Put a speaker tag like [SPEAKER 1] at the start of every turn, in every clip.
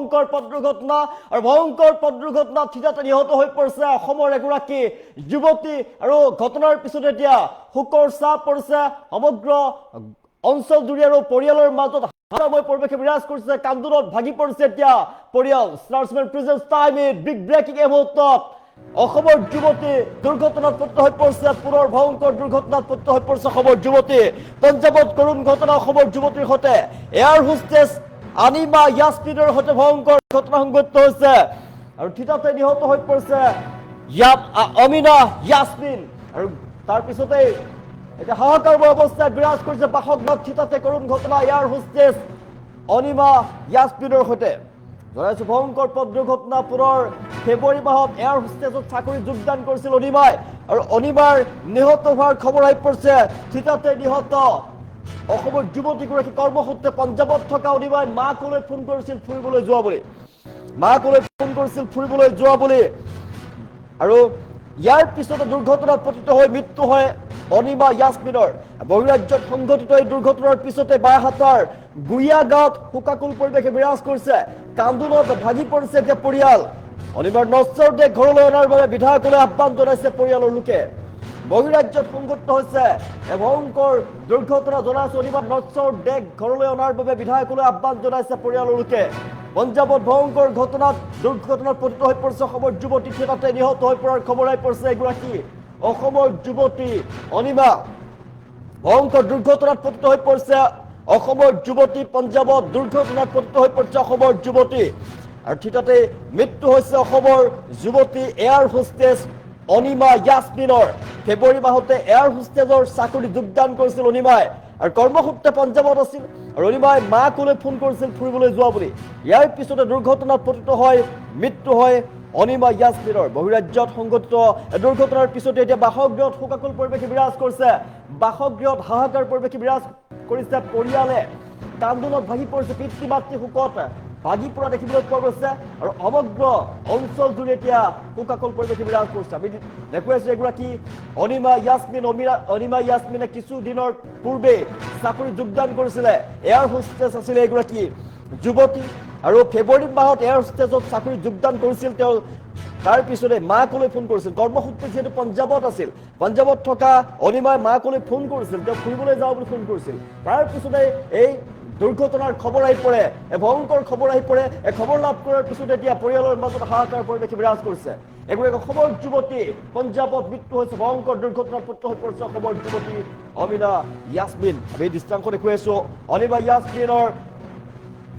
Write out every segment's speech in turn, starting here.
[SPEAKER 1] ভয়ংকৰ পথ দুৰ্ঘটনা আৰু ভয়ংকৰ পথ দুৰ্ঘটনা থিতাতে নিহত হৈ পৰিছে অসমৰ এগৰাকী যুৱতী আৰু ঘটনাৰ পিছত এতিয়া শোকৰ ছাপ পৰিছে সমগ্ৰ অঞ্চল জুৰি আৰু পৰিয়ালৰ মাজত হাহাকাৰময় পৰিৱেশ বিৰাজ কৰিছে কান্দোনত ভাগি পৰিছে এতিয়া পৰিয়াল স্টাৰ্ছমেন প্ৰেজেন্স টাইম ইট বিগ ব্ৰেকিং এই মুহূৰ্তত অসমৰ যুৱতী দুৰ্ঘটনাত পতিত হৈ পৰিছে পুনৰ ভয়ংকৰ দুৰ্ঘটনাত পতিত হৈ পৰিছে অসমৰ যুৱতী পঞ্জাৱত কৰুণ ঘটনা অসমৰ যুৱতীৰ সৈতে এয়াৰ হোষ্টেছ অনিমা ইয়াসমিনৰ সৈতে ভয়ংকৰ ঘটনা সংঘটিত হৈছে আৰু থিতাতে নিহত হৈ পৰিছে অমিনা ইয়াসমিন আৰু তাৰ পিছতে এটা হাহাকাৰময় অৱস্থাত বিৰাজ কৰিছে বাসগৃহত থিতাতে কৰুণ ঘটনা এয়াৰ হোষ্টেছ অনিমা ইয়াসমিনৰ সৈতে জনাইছো ভয়ংকৰ পথ দুৰ্ঘটনা পুনৰ ফেব্ৰুৱাৰী মাহত এয়াৰ হোষ্টেছত চাকৰি যোগদান কৰিছিল অনিমাই আৰু অনিমাৰ নিহত হোৱাৰ খবৰ আহি পৰিছে থিতাতে নিহত অসমৰ যুৱতীগৰাকী কৰ্মসূত্ৰে পঞ্জাৱত থকা অনিমাই মাকলৈ ফোন কৰিছিল ফুৰিবলৈ যোৱা বুলি আৰু ইয়াৰ পিছতে দুৰ্ঘটনাত পতিত হৈ মৃত্যু হয় অনিমা ইয়াসমিনৰ বহিৰাজ্যত সংঘটিত এই দুৰ্ঘটনাৰ পিছতে বাইহাটাৰ গুইয়া গাঁৱত শোকাকুল পৰিৱেশে বিৰাজ কৰিছে কান্দোনত ভাগি পৰিছে এতিয়া পৰিয়াল অনিমাৰ নশ্বৰ দেহ ঘৰলৈ অনাৰ বাবে বিধায়কলৈ আহ্বান জনাইছে পৰিয়ালৰ লোকে বহিৰাজ্যত সংঘটিত হৈছে ভয়ংকৰ দুৰ্ঘটনা জনাইছে অনিমাৰ নশ্বৰ দেহ ঘৰলৈ অনাৰ বাবে বিধায়কলৈ আহ্বান জনাইছে পৰিয়ালৰ লোকে পঞ্জাৱত ভয়ংকৰ দুৰ্ঘটনাত পতিত হৈ পৰিছে অসমৰ যুৱতী থিতাতে নিহত হৈ পৰাৰ খবৰ আহি পৰিছে এগৰাকী অসমৰ যুৱতী অনিমা ভয়ংকৰ দুৰ্ঘটনাত পতিত হৈ পৰিছে অসমৰ যুৱতী পঞ্জাৱত দুৰ্ঘটনাত পতিত হৈ পৰিছে অসমৰ যুৱতী আৰু থিতাতে মৃত্যু হৈছে অসমৰ যুৱতী এয়াৰ হোষ্টেছ অনিমা ইয়াসমিনৰ ফেব্ৰুৱাৰী মাহতে এয়াৰ হোষ্টেজৰ চাকৰি যোগদান কৰিছিল অনিমাই আৰু কৰ্মসূত্ৰে পঞ্জাৱত আছিল আৰু অনিমাই মাকলৈ ফোন কৰিছিল ফুৰিবলৈ যোৱা বুলি ইয়াৰ পিছতে দুৰ্ঘটনাত পতিত হয় মৃত্যু হয় অনিমা ইয়াসমিনৰ বহিৰাজ্যত সংঘটিত দুৰ্ঘটনাৰ পিছতে এতিয়া বাসগৃহত শোকাকুল পৰিৱেশ বিৰাজ কৰিছে বাসগৃহত হাহাকাৰ পৰিৱেশ বিৰাজ কৰিছে পৰিয়ালে কান্দোনত ভাগি পৰিছে পিতৃ মাতৃ শোকত ভাগি পৰা দেখিবলৈ পোৱা গৈছে আৰু সমগ্ৰ অঞ্চল জুৰি এতিয়া শোকাকুল পৰিৱেশ বিৰাজ কৰিছে আমি দেখুৱাইছো এগৰাকী অনিমা ইয়াসমিনে কিছুদিনৰ পূৰ্বে চাকৰি যোগদান কৰিছিলে এয়াৰ হোষ্টেছ আছিলে এগৰাকী যুৱতী আৰু ফেব্ৰুৱাৰী মাহত এয়াৰ হোষ্টেজত চাকৰি যোগদান কৰিছিল তেওঁ তাৰ পিছতে মাকলৈ ফোন কৰিছিল কৰ্মসূত্ৰে যিহেতু পঞ্জাৱত আছিল পঞ্জাৱত থকা অনিমাই মাকলৈ ফোন কৰিছিল তেওঁ ফুৰিবলৈ যাওঁ বুলি ফোন কৰিছিল তাৰ পিছতে এই দুৰ্ঘটনাৰ খবৰ আহি পৰে ভয়ংকৰ খবৰ আহি পৰে এই খবৰ লাভ কৰাৰ পিছতে এতিয়া পৰিয়ালৰ মাজত হাহাকাৰ পৰিৱেশ বিৰাজ কৰিছে এগৰাকী অসমৰ যুৱতী পঞ্জাৱত মৃত্যু হৈছে ভয়ংকৰ দুৰ্ঘটনাত পতিত হৈ পৰিছে অসমৰ যুৱতী অমিনা ইয়াসমিন আমি দৃষ্টান্ত দেখুৱাইছো অনিমা ইয়াসমিনৰ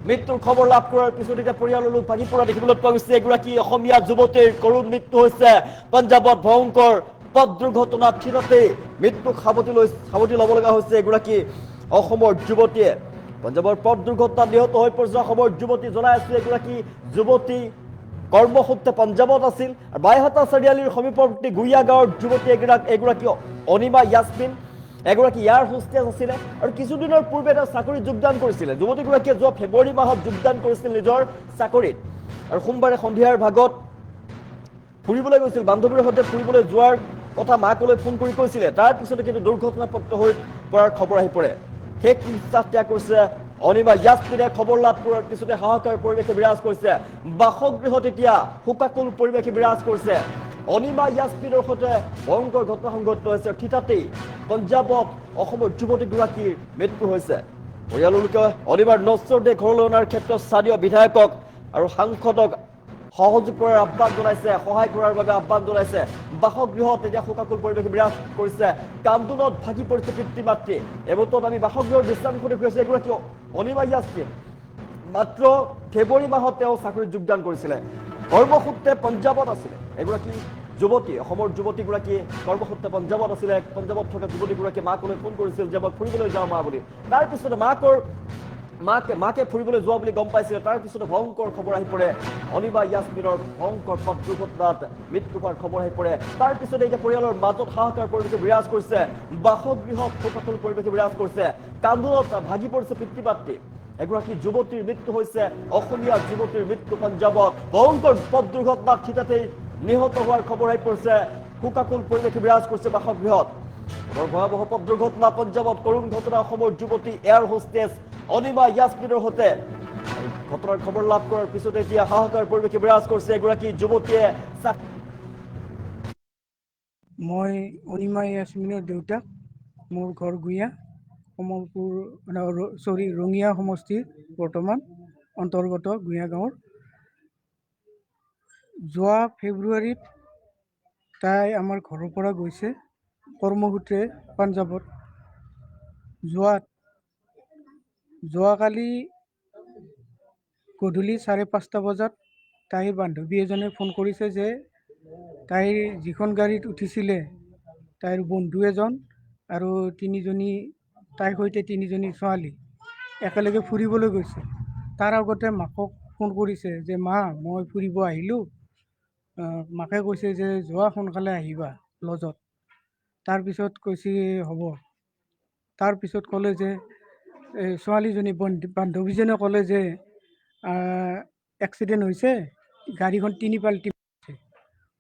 [SPEAKER 1] মৃত্যুৰ খবৰ লাভ কৰাৰ পিছত এতিয়া পৰিয়ালৰ লোক ভাগি পৰা দেখিবলৈ পোৱা গৈছে এগৰাকী অসমীয়া যুৱতীৰ কৰুণ মৃত্যু হৈছে পঞ্জাৱত ভয়ংকৰ পথ দুৰ্ঘটনাত থিতাতে মৃত্যুক সাৱটি ল'ব লগা হৈছে এগৰাকী অসমৰ যুৱতীয়ে পঞ্জাৱৰ পথ দুৰ্ঘটনাত নিহত হৈ পৰিছে অসমৰ যুৱতী জনাই আছো এগৰাকী যুৱতী কৰ্মসূত্ৰে পঞ্জাৱত আছিল আৰু বাইহাটা চাৰিআলিৰ সমীপৱৰ্তী গুইয়া গাঁৱৰ যুৱতী এগৰাকী অনিমা ইয়াসমিন এগৰাকী এয়াৰ হোষ্টেছ আছিলে আৰু কিছুদিনৰ পূৰ্বে তেওঁ চাকৰিত যোগদান কৰিছিলে যুৱতীগৰাকীয়ে যোৱা ফেব্ৰুৱাৰী মাহত যোগদান কৰিছিল নিজৰ চাকৰিত আৰু সোমবাৰে সন্ধিয়াৰ ভাগত ফুৰিবলৈ গৈছিল বান্ধৱীৰ সৈতে ফুৰিবলৈ যোৱাৰ কথা মাকলৈ ফোন কৰি কৈছিলে তাৰ পিছতে কিন্তু দুৰ্ঘটনাত পতিত হৈ পৰাৰ খবৰ আহি পৰে শেষ নিশ্বাস ত্যাগ কৰিছে অনিমা ইয়াসমিনে খবৰ লাভ কৰাৰ পিছতে হাহাকাৰ পৰিৱেশে বিৰাজ কৰিছে বাসগৃহত এতিয়া শোকাকুল পৰিৱেশে বিৰাজ কৰিছে অনিমা ইয়াসমিনৰ সৈতে ভয়ংকৰ ঘটনা সংঘটিত হৈছে থিতাতেই পঞ্জাৱত অসমৰ যুৱতীগৰাকীৰ মৃত্যু হৈছে পৰিয়ালৰ লোকে অনিমাৰ নশ্বৰ দেহ ঘৰলৈ অনাৰ ক্ষেত্ৰত স্থানীয় বিধায়কক আৰু সাংসদক সহযোগ কৰাৰ আহ্বান জনাইছে সহায় কৰাৰ বাবে আহ্বান জনাইছে বাসগৃহত এতিয়া শোকাকুল পৰিৱেশ বিৰাজ কৰিছে কান্দোনত ভাগি পৰিছে পিতৃ মাতৃ এবতত আমি বাসগৃহৰ দৃষ্টান্ত দেখুৱাইছো এগৰাকী অনিমা ইয়াসমিন মাত্ৰ ফেব্ৰুৱাৰী মাহত তেওঁ চাকৰিত যোগদান কৰিছিলে কৰ্মসূত্ৰে পঞ্জাৱত আছিলে এগৰাকী যুৱতী অসমৰ যুৱতীগৰাকী কৰ্মসূত্ৰে পঞ্জাৱত আছিলে পঞ্জাৱত থকা যুৱতীগৰাকীয়ে মাকলৈ ফোন কৰিছিল যে মই ফুৰিবলৈ যাওঁ মা বুলি তাৰ পিছতে মাকে ফুৰিবলৈ যোৱা বুলি গম পাইছিলে তাৰ পিছতে ভয়ংকৰ খবৰ আহি পৰে অনিমা ইয়াসমিনৰ ভয়ংকৰ পথ দুৰ্ঘটনাত মৃত্যু হোৱাৰ খবৰ আহি পৰে তাৰ পিছতে এতিয়া পৰিয়ালৰ মাজত হাহাকাৰ পৰিৱেশে বিৰাজ কৰিছে বাসগৃহত শোকাকুল পৰিৱেশে বিৰাজ কৰিছে কান্দোনত ভাগি পৰিছে পিতৃ মাতৃ এগৰাকী যুৱতীৰ মৃত্যু হৈছে অসমীয়া যুৱতীৰ মৃত্যু পঞ্জাৱত ভয়ংকৰ পথ দুৰ্ঘটনাত থিতাতে নিহত হোৱাৰ খবৰ আহি পৰিছে শোকাকুল পৰিৱেশে বিৰাজ কৰিছে বাসগৃহত ভয়াবহ পথ দুৰ্ঘটনা পঞ্জাৱত কৰুণ ঘটনা অসমৰ যুৱতী এয়াৰ হোষ্টেছ অনিমা ইয়াসমিনৰ সৈতে ঘটনাৰ খবৰ লাভ কৰাৰ পিছতে এতিয়া হাহাকাৰ পৰিৱেশে বিৰাজ কৰিছে এগৰাকী যুৱতীয়ে
[SPEAKER 2] মই অনিমা ইয়াছমিনৰ দেউতাক মোৰ ঘৰ গুঞা কমলপুৰ ৰঙিয়া সমষ্টিৰ বৰ্তমান অন্তৰ্গত গুঞা গাঁৱৰ যোৱা ফেব্ৰুৱাৰীত তাই আমাৰ ঘৰৰ পৰা গৈছে কৰ্মসূত্ৰে পাঞ্জাৱত যোৱাকালি গধূলি 5:30 বজাত তাইৰ বান্ধৱী এজনে ফোন কৰিছে যে তাইৰ যিখন গাড়ীত উঠিছিলে তাইৰ বন্ধু এজন আৰু তাইৰ সৈতে তিনিজনী ছোৱালী একেলগে ফুৰিবলৈ গৈছে তাৰ আগতে মাকক ফোন কৰিছে যে মা মই ফুৰিব আহিলোঁ মাকে কৈছে যে যোৱা সোনকালে আহিবা লজত তাৰপিছত কৈছে হ'ব তাৰপিছত ক'লে যে ছোৱালীজনী বান্ধৱীজনে ক'লে যে এক্সিডেণ্ট হৈছে গাড়ীখন 3 পাল্টি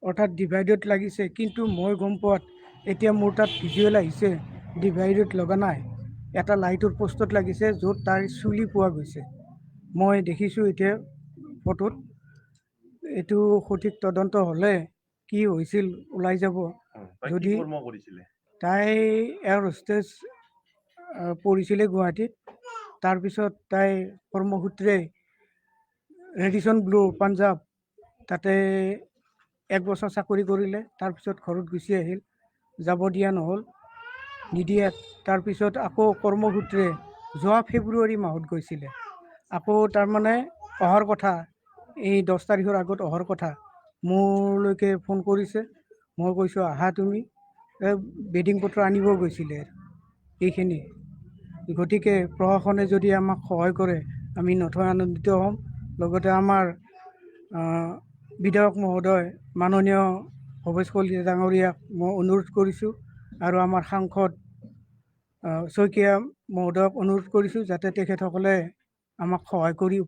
[SPEAKER 2] অৰ্থাৎ ডিভাইডত লাগিছে কিন্তু মই গম পোৱাত এতিয়া মোৰ তাত ভিজুৱেল আহিছে ডিভাইডত লগা নাই এটা লাইটৰ পোষ্টত লাগিছে য'ত তাৰ চুলি পোৱা গৈছে মই দেখিছোঁ এতিয়া ফটোত এইটো সঠিক তদন্ত হ'লে কি হৈছিল ওলাই যাব যদি তাই এয়াৰ হোষ্টেজ পঢ়িছিলে গুৱাহাটীত তাৰপিছত তাই কৰ্মসূত্ৰে ৰেডিচন ব্লু পাঞ্জাৱ তাতে 1 বছৰ চাকৰি কৰিলে তাৰপিছত ঘৰত গুচি আহিল যাব দিয়া নহ'ল নিদিয়াত তাৰপিছত আকৌ কৰ্মসূত্ৰে যোৱা ফেব্ৰুৱাৰী মাহত গৈছিলে আকৌ তাৰমানে অহাৰ কথা এই 10 তাৰিখৰ আগত অহাৰ কথা মোৰলৈকে ফোন কৰিছে মই কৈছোঁ আহা তুমি বেডিং পত্ৰ আনিব গৈছিলে এইখিনি গতিকে প্ৰশাসনে যদি আমাক সহায় কৰে আমি নথৈ আনন্দিত হ'ম লগতে আমাৰ বিধায়ক মহোদয় মাননীয় ভৱেশ কলিতা ডাঙৰীয়াক মই অনুৰোধ কৰিছোঁ আৰু আমাৰ সাংসদ শইকীয়া মহোদয়ক অনুৰোধ কৰিছোঁ যাতে তেখেতসকলে আমাক সহায় কৰি